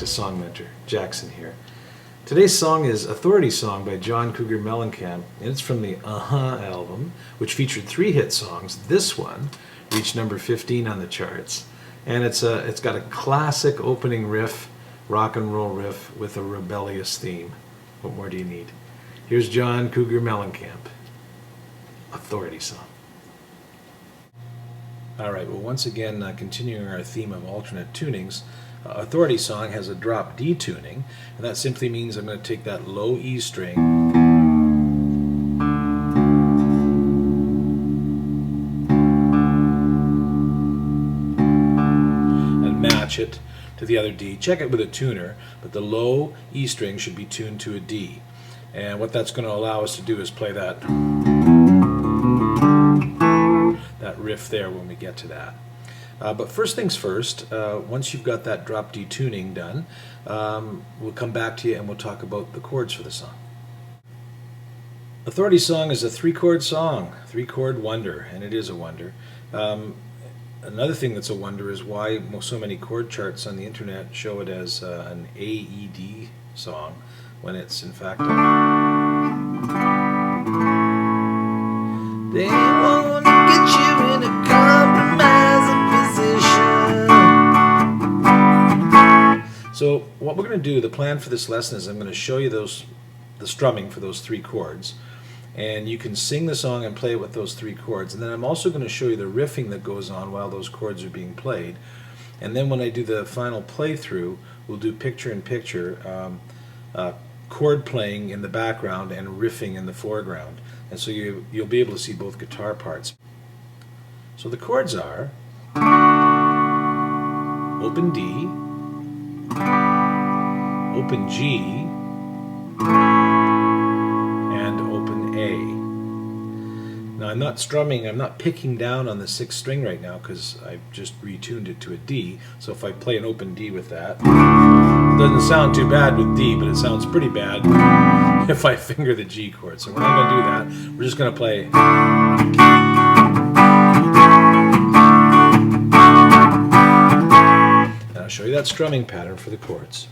to Song Mentor. Jackson here. Today's song is Authority Song by Cougar Mellencamp, and it's from the album, which featured 3 hit songs. This one reached number 15 on the charts, and it's got a classic opening riff, rock and roll riff with a rebellious theme. What more do you need? Here's Cougar Mellencamp, Authority Song. All right, well, once again, continuing our theme of alternate tunings, Authority Song has a drop D tuning, and that simply means I'm going to take that low E string and match it to the other D. Check it with a tuner, but the low E string should be tuned to a D. And what that's going to allow us to do is play that riff there when we get to that. But first things first, once you've got that drop D tuning done, we'll come back to you and we'll talk about the chords for the song. Authority Song is a 3-chord song, 3-chord wonder, and it is a wonder. Another thing that's a wonder is why so many chord charts on the internet show it as an AED song, when it's in fact they won't get you in a compromising position. So what we're going to do, the plan for this lesson is I'm going to show you the strumming for those 3 chords, and you can sing the song and play it with those 3 chords, and then I'm also going to show you the riffing that goes on while those chords are being played. And then when I do the final playthrough, we'll do picture-in-picture chord playing in the background and riffing in the foreground, and so you'll be able to see both guitar parts. So the chords are open D, open G, and open A. Now I'm not strumming, I'm not picking down on the 6th string right now because I've just retuned it to a D. So if I play an open D with that, it doesn't sound too bad with D, but it sounds pretty bad if I finger the G chord. So we're not going to do that. We're just going to play. And I'll show you that strumming pattern for the chords.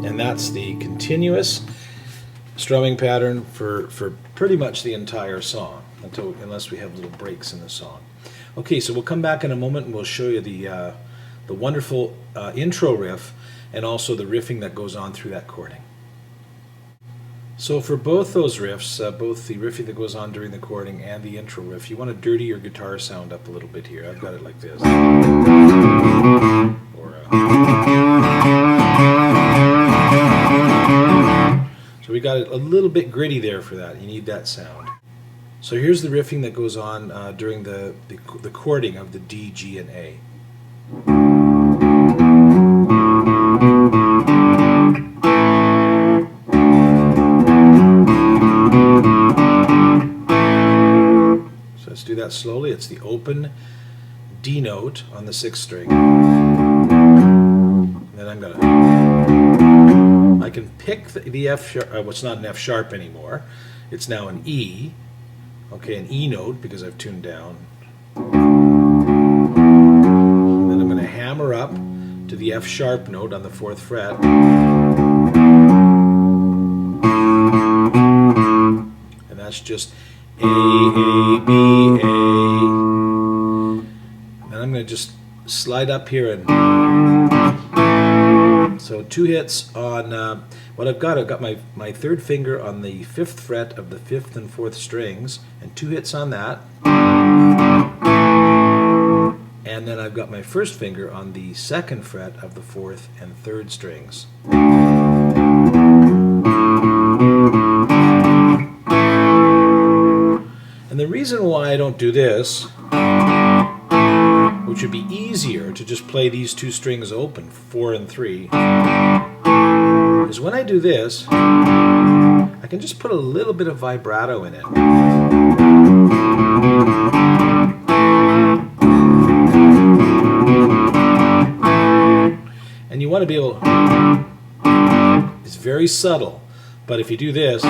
And that's the continuous strumming pattern for pretty much the entire song, unless we have little breaks in the song. Okay, so we'll come back in a moment and we'll show you the wonderful intro riff and also the riffing that goes on through that chording. So for both those riffs, both the riffing that goes on during the chording and the intro riff, you want to dirty your guitar sound up a little bit here. I've got it like this. So we got it a little bit gritty there for that. You need that sound. So here's the riffing that goes on during the chording of the D, G, and A. So let's do that slowly. It's the open D note on the 6th string. And then I'm going to... I can pick the F sharp, it's not an F sharp anymore, it's now an E, okay, an E note because I've tuned down. And then I'm going to hammer up to the F sharp note on the 4th fret. And that's just A, B, A. And then I'm going to just slide up here and... So 2 hits on what I've got my 3rd finger on the 5th fret of the 5th and 4th strings, and 2 hits on that. And then I've got my 1st finger on the 2nd fret of the 4th and 3rd strings. And the reason why I don't do this, which would be easier to just play these 2 strings open, 4 and 3, is when I do this, I can just put a little bit of vibrato in it. And you want to be able, it's very subtle, but if you do this,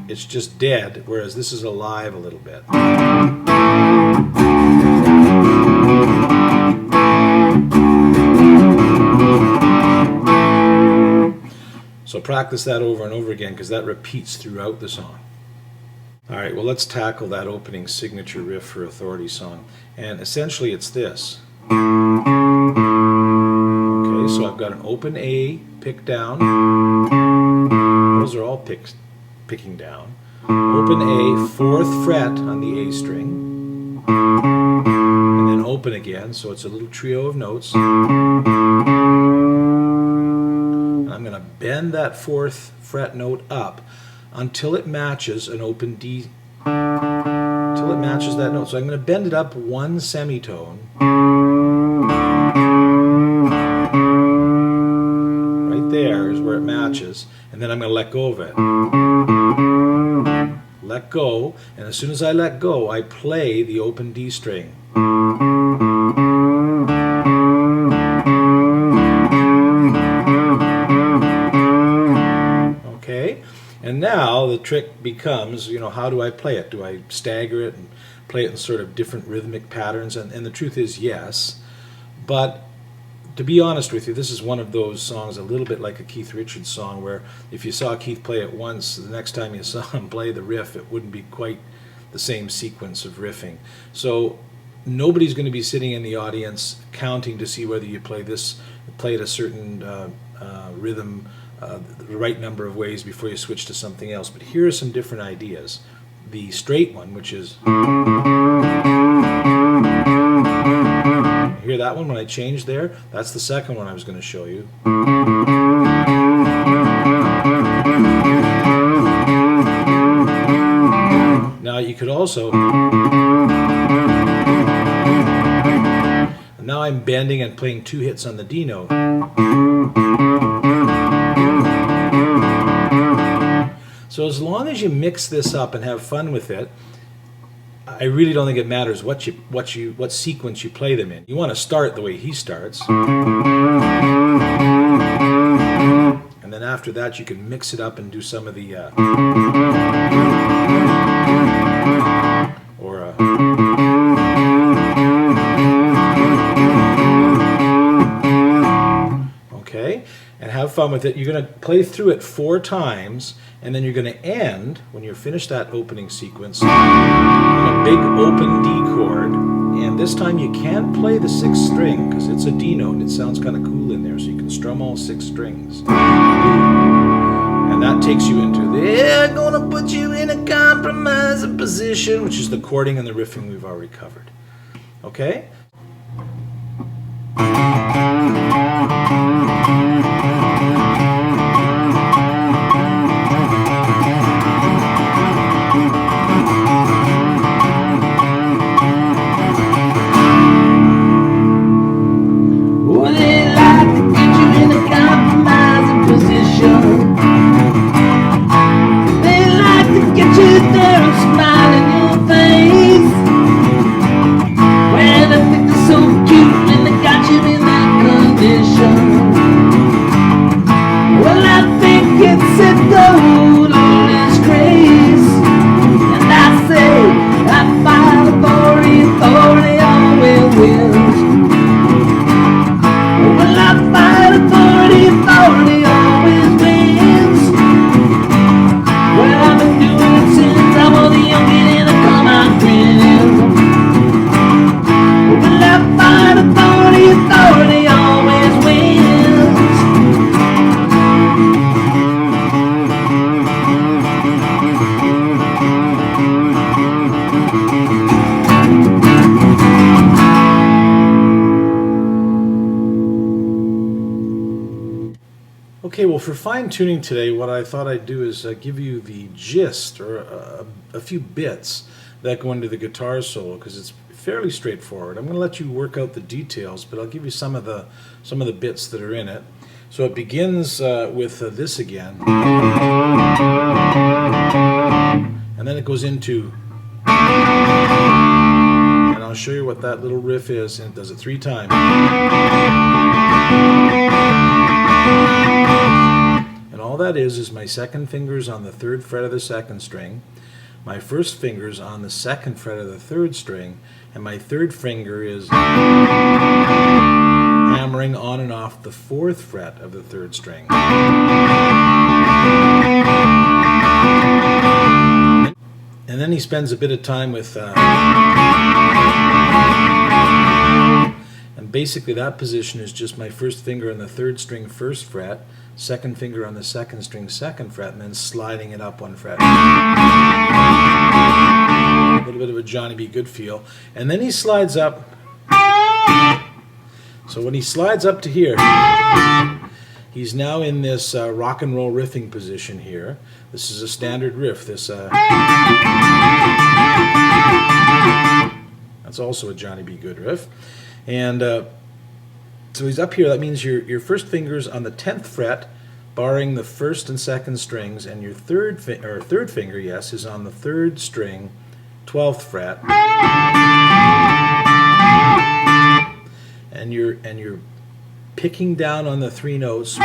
it's just dead, whereas this is alive a little bit. So practice that over and over again, because that repeats throughout the song. All right, well, let's tackle that opening signature riff for Authority song. And essentially it's this. Okay, so I've got an open A, pick down. Those are all picking down. Open A, 4th fret on the A string. And then open again, so it's a little trio of notes. I'm going to bend that 4th fret note up until it matches an open D, until it matches that note. So I'm going to bend it up 1 semitone. Right there is where it matches, and then I'm going to let go of it. Let go, and as soon as I let go, I play the open D string. And now the trick becomes, you know, how do I play it? Do I stagger it and play it in sort of different rhythmic patterns? And the truth is yes. But to be honest with you, this is one of those songs a little bit like a Keith Richards song, where if you saw Keith play it once, the next time you saw him play the riff, it wouldn't be quite the same sequence of riffing. So nobody's going to be sitting in the audience counting to see whether you play it a certain rhythm the right number of ways before you switch to something else. But here are some different ideas. The straight one, which is, hear that one when I change there? That's the second one I was going to show you. Now you could also, now I'm bending and playing 2 hits on the D note. So as long as you mix this up and have fun with it, I really don't think it matters what sequence you play them in. You want to start the way he starts, and then after that you can mix it up and do some of the okay, and have fun with it. You're going to play through it 4 times, and then you're going to end, when you're finished that opening sequence, on a big open D chord. And this time you can't play the 6th string, because it's a D note. It sounds kind of cool in there, so you can strum all 6 strings. And that takes you into, they're going to put you in a compromising position, which is the chording and the riffing we've already covered. Okay? Okay, well, for fine-tuning today, what I thought I'd do is give you the gist, or a few bits that go into the guitar solo, because it's fairly straightforward. I'm going to let you work out the details, but I'll give you some of the bits that are in it. So it begins with this again. And then it goes into, and I'll show you what that little riff is, and it does it 3 times. And all that is my second finger's on the 3rd fret of the 2nd string, my first finger's on the 2nd fret of the 3rd string, and my 3rd finger is hammering on and off the 4th fret of the 3rd string. And then he spends a bit of time with, and basically that position is just my first finger on the 3rd string 1st fret, second finger on the 2nd string 2nd fret, and then sliding it up 1 fret. A little bit of a Johnny B. Good feel. And then he slides up. So when he slides up to here, he's now in this rock and roll riffing position here. This is a standard riff. This that's also a Johnny B. Good riff. And so he's up here. That means your first finger's on the 10th fret, barring the 1st and 2nd strings, and your third finger, yes, is on the 3rd string, 12th fret. And you're picking down on the 3 notes. So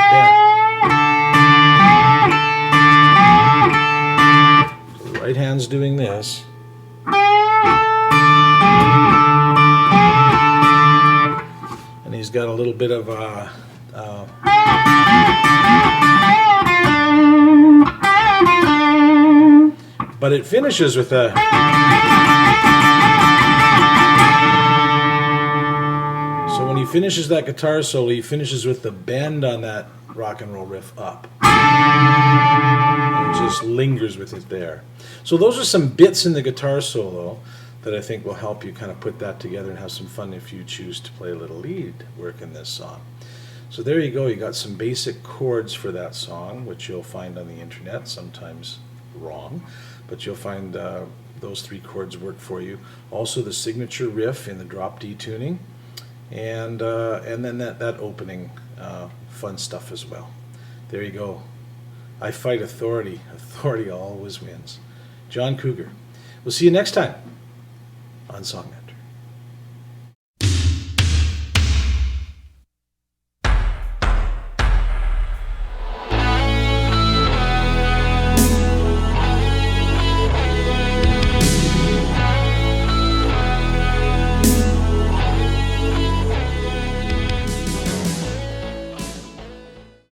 the right hand's doing this. And he's got a little bit of but it finishes with a. So when he finishes that guitar solo, he finishes with the bend on that rock and roll riff up. And just lingers with it there. So those are some bits in the guitar solo that I think will help you kind of put that together and have some fun if you choose to play a little lead work in this song. So there you go. You got some basic chords for that song, which you'll find on the internet, sometimes wrong, but you'll find those 3 chords work for you. Also the signature riff in the drop D tuning, and then that opening fun stuff as well. There you go. I fight authority. Authority always wins. John Cougar. We'll see you next time on Songman.